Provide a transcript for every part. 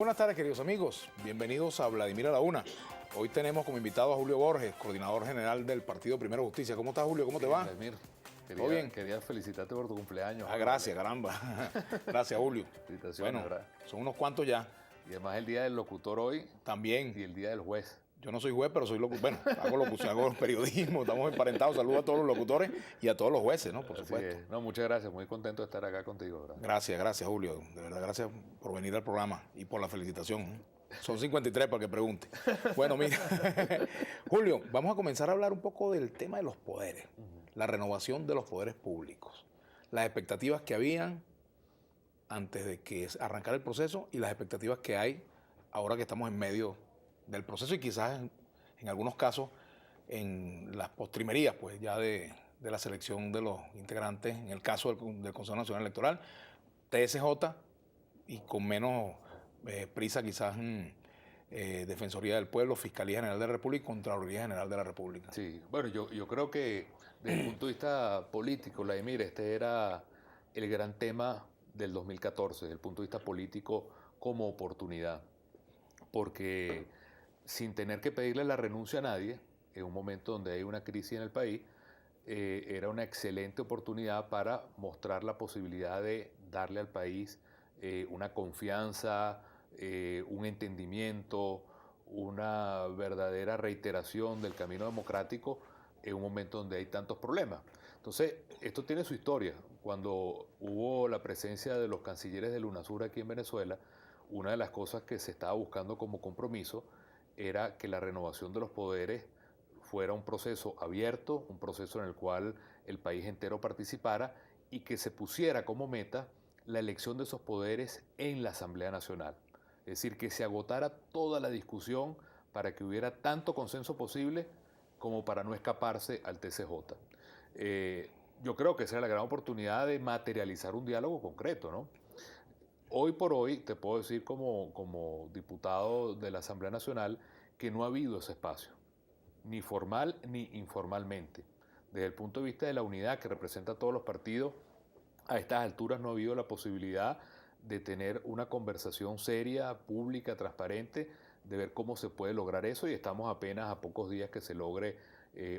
Buenas tardes, queridos amigos. Bienvenidos a Vladimir a la Una. Hoy tenemos como invitado a Julio Borges, coordinador general del Partido Primero Justicia. ¿Cómo estás, Julio? ¿Cómo te va? Vladimir, ¿Todo bien? quería felicitarte por tu cumpleaños. Gracias, caramba. Gracias, Julio. Felicitaciones, Bueno, ¿verdad? son unos cuantos ya. Y además el día del locutor hoy También. y el día del juez. Yo no soy juez, pero soy locutor. Bueno, hago locución, hago periodismo, estamos emparentados. Saludos a todos los locutores y a todos los jueces, ¿no? Por Así supuesto. es. No, muchas gracias. Muy contento de estar acá contigo, ¿verdad? Gracias, Julio. De verdad, gracias por venir al programa y por la felicitación. Son 53 para que pregunte. Bueno, mira, Julio, vamos a comenzar a hablar un poco del tema de los poderes, la renovación de los poderes públicos, las expectativas que habían antes de que arrancara el proceso y las expectativas que hay ahora que estamos en medio del proceso y quizás en algunos casos en las postrimerías, pues ya de la selección de los integrantes, en el caso del Consejo Nacional Electoral, TSJ y con menos prisa quizás Defensoría del Pueblo, Fiscalía General de la República y Contraloría General de la República. Sí, bueno, yo creo que desde el punto de vista político, Vladimir, este era el gran tema del 2014, desde el punto de vista político como oportunidad. Porque sin tener que pedirle la renuncia a nadie, en un momento donde hay una crisis en el país, era una excelente oportunidad para mostrar la posibilidad de darle al país una confianza, un entendimiento, una verdadera reiteración del camino democrático en un momento donde hay tantos problemas. Entonces, esto tiene su historia. Cuando hubo la presencia de los cancilleres del UNASUR aquí en Venezuela, una de las cosas que se estaba buscando como compromiso era que la renovación de los poderes fuera un proceso abierto, un proceso en el cual el país entero participara y que se pusiera como meta la elección de esos poderes en la Asamblea Nacional. Es decir, que se agotara toda la discusión para que hubiera tanto consenso posible como para no escaparse al TCJ. Yo creo que esa era la gran oportunidad de materializar un diálogo concreto, ¿no? Hoy por hoy, te puedo decir como diputado de la Asamblea Nacional, que no ha habido ese espacio, ni formal ni informalmente. Desde el punto de vista de la unidad que representa a todos los partidos, a estas alturas no ha habido la posibilidad de tener una conversación seria, pública, transparente, de ver cómo se puede lograr eso y estamos apenas a pocos días que se logre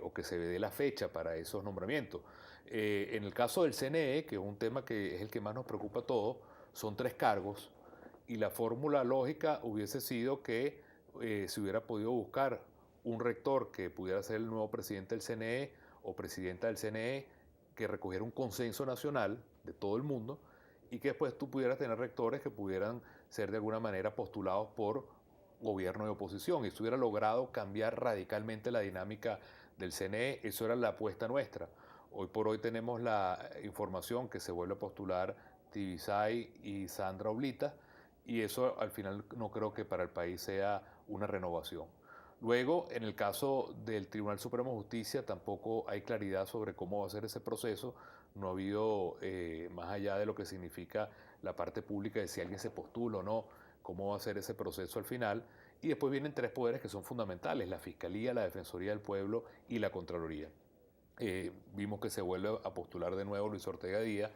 o que se dé la fecha para esos nombramientos. En el caso del CNE, que es un tema que es el que más nos preocupa a todos, son 3 cargos y la fórmula lógica hubiese sido que se hubiera podido buscar un rector que pudiera ser el nuevo presidente del CNE o presidenta del CNE que recogiera un consenso nacional de todo el mundo y que después tú pudieras tener rectores que pudieran ser de alguna manera postulados por gobierno y oposición y se hubiera logrado cambiar radicalmente la dinámica del CNE. Eso era la apuesta nuestra. Hoy por hoy tenemos la información que se vuelve a postular Tibisay y Sandra Oblita y eso al final no creo que para el país sea una renovación. Luego, en el caso del Tribunal Supremo de Justicia, tampoco hay claridad sobre cómo va a ser ese proceso. No ha habido, más allá de lo que significa la parte pública de si alguien se postula o no, cómo va a ser ese proceso al final. Y después vienen 3 poderes que son fundamentales, la Fiscalía, la Defensoría del Pueblo y la Contraloría. Vimos que se vuelve a postular de nuevo Luis Ortega Díaz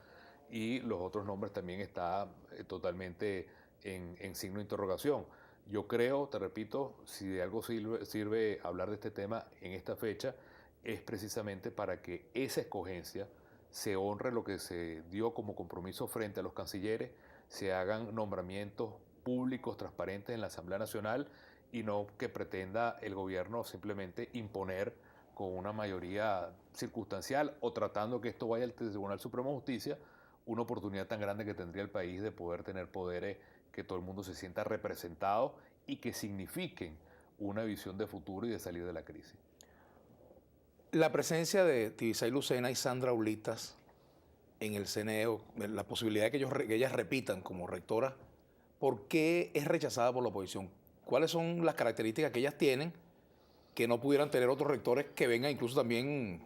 y los otros nombres también están totalmente en signo de interrogación. Yo creo, te repito, si de algo sirve hablar de este tema en esta fecha, es precisamente para que esa escogencia se honre lo que se dio como compromiso frente a los cancilleres, se hagan nombramientos públicos, transparentes en la Asamblea Nacional y no que pretenda el gobierno simplemente imponer con una mayoría circunstancial o tratando que esto vaya al Tribunal Supremo de Justicia, una oportunidad tan grande que tendría el país de poder tener poderes que todo el mundo se sienta representado y que signifiquen una visión de futuro y de salir de la crisis. La presencia de Tibisay Lucena y Sandra Ulitas en el CNE, la posibilidad de que ellas repitan como rectoras, ¿por qué es rechazada por la oposición? ¿Cuáles son las características que ellas tienen que no pudieran tener otros rectores que vengan incluso también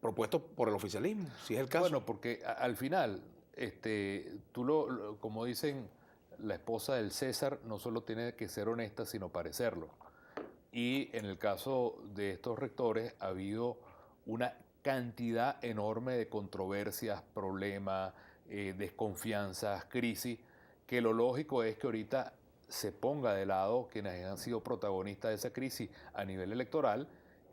propuestos por el oficialismo, si es el caso? Bueno, porque al final, como dicen, la esposa del César no solo tiene que ser honesta, sino parecerlo. Y en el caso de estos rectores ha habido una cantidad enorme de controversias, problemas, desconfianzas, crisis, que lo lógico es que ahorita se ponga de lado quienes han sido protagonistas de esa crisis a nivel electoral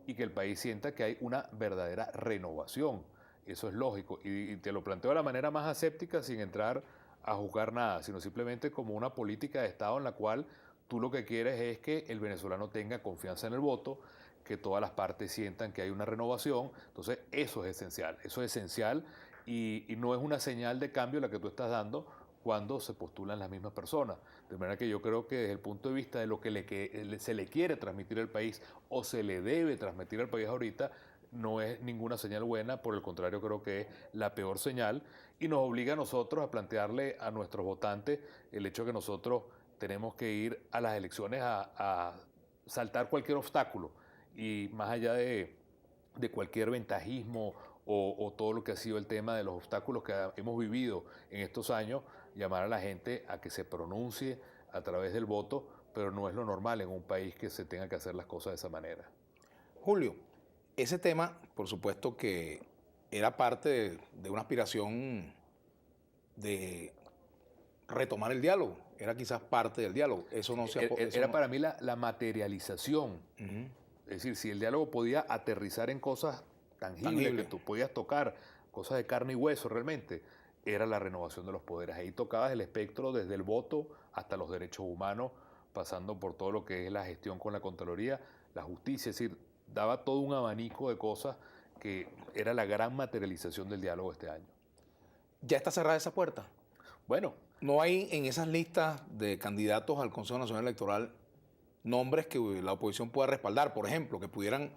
y que el país sienta que hay una verdadera renovación. Eso es lógico. Y te lo planteo de la manera más aséptica, sin entrar a juzgar nada, sino simplemente como una política de Estado en la cual tú lo que quieres es que el venezolano tenga confianza en el voto, que todas las partes sientan que hay una renovación. Entonces, eso es esencial y no es una señal de cambio la que tú estás dando cuando se postulan las mismas personas. De manera que yo creo que desde el punto de vista de lo que se le quiere transmitir al país o se le debe transmitir al país ahorita, no es ninguna señal buena, por el contrario creo que es la peor señal y nos obliga a nosotros a plantearle a nuestros votantes el hecho de que nosotros tenemos que ir a las elecciones a saltar cualquier obstáculo y más allá de cualquier ventajismo o todo lo que ha sido el tema de los obstáculos que hemos vivido en estos años, llamar a la gente a que se pronuncie a través del voto, pero no es lo normal en un país que se tenga que hacer las cosas de esa manera. Julio, ese tema, por supuesto que era parte de una aspiración de retomar el diálogo, era quizás parte del diálogo. Eso no se Era para mí la materialización. Es decir, si el diálogo podía aterrizar en cosas tangibles que tú podías tocar, cosas de carne y hueso realmente, era la renovación de los poderes. Ahí tocabas el espectro desde el voto hasta los derechos humanos, pasando por todo lo que es la gestión con la Contraloría, la justicia, es decir, daba todo un abanico de cosas que era la gran materialización del diálogo este año. ¿Ya está cerrada esa puerta? Bueno. ¿No hay en esas listas de candidatos al Consejo Nacional Electoral nombres que la oposición pueda respaldar, por ejemplo, que pudieran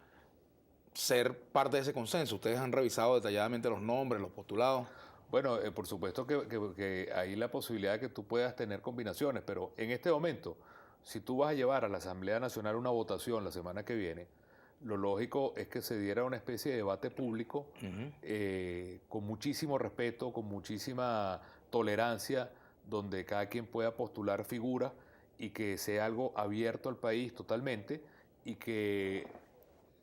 ser parte de ese consenso? ¿Ustedes han revisado detalladamente los nombres, los postulados? Bueno, por supuesto que hay la posibilidad de que tú puedas tener combinaciones, pero en este momento, si tú vas a llevar a la Asamblea Nacional una votación la semana que viene, lo lógico es que se diera una especie de debate público con muchísimo respeto, con muchísima tolerancia, donde cada quien pueda postular figuras y que sea algo abierto al país totalmente y que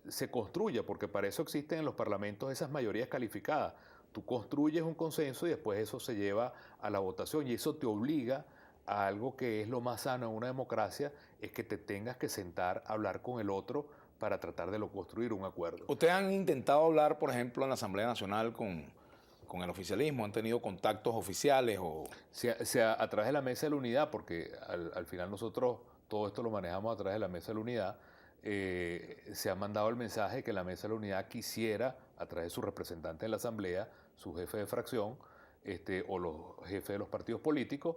se construya, porque para eso existen en los parlamentos esas mayorías calificadas. Tú construyes un consenso y después eso se lleva a la votación y eso te obliga a algo que es lo más sano en una democracia, es que te tengas que sentar a hablar con el otro para tratar de construir un acuerdo. ¿Ustedes han intentado hablar, por ejemplo, en la Asamblea Nacional con el oficialismo? ¿Han tenido contactos oficiales? A través de la Mesa de la Unidad, porque al final nosotros todo esto lo manejamos a través de la Mesa de la Unidad, se ha mandado el mensaje que la Mesa de la Unidad quisiera, a través de su representante en la Asamblea, su jefe de fracción o los jefes de los partidos políticos,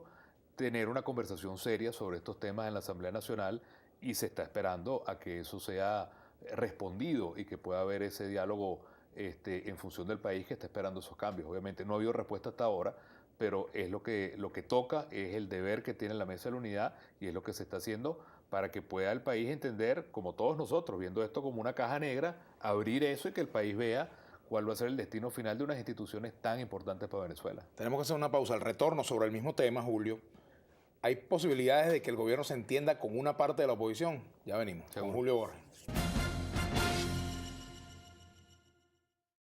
tener una conversación seria sobre estos temas en la Asamblea Nacional y se está esperando a que eso sea respondido y que pueda haber ese diálogo en función del país que está esperando esos cambios. Obviamente no ha habido respuesta hasta ahora, pero es lo que toca, es el deber que tiene la Mesa de la Unidad y es lo que se está haciendo para que pueda el país entender, como todos nosotros, viendo esto como una caja negra, abrir eso y que el país vea cuál va a ser el destino final de unas instituciones tan importantes para Venezuela. Tenemos que hacer una pausa. Al retorno sobre el mismo tema, Julio, ¿hay posibilidades de que el gobierno se entienda con una parte de la oposición? Ya venimos, con Julio Borges.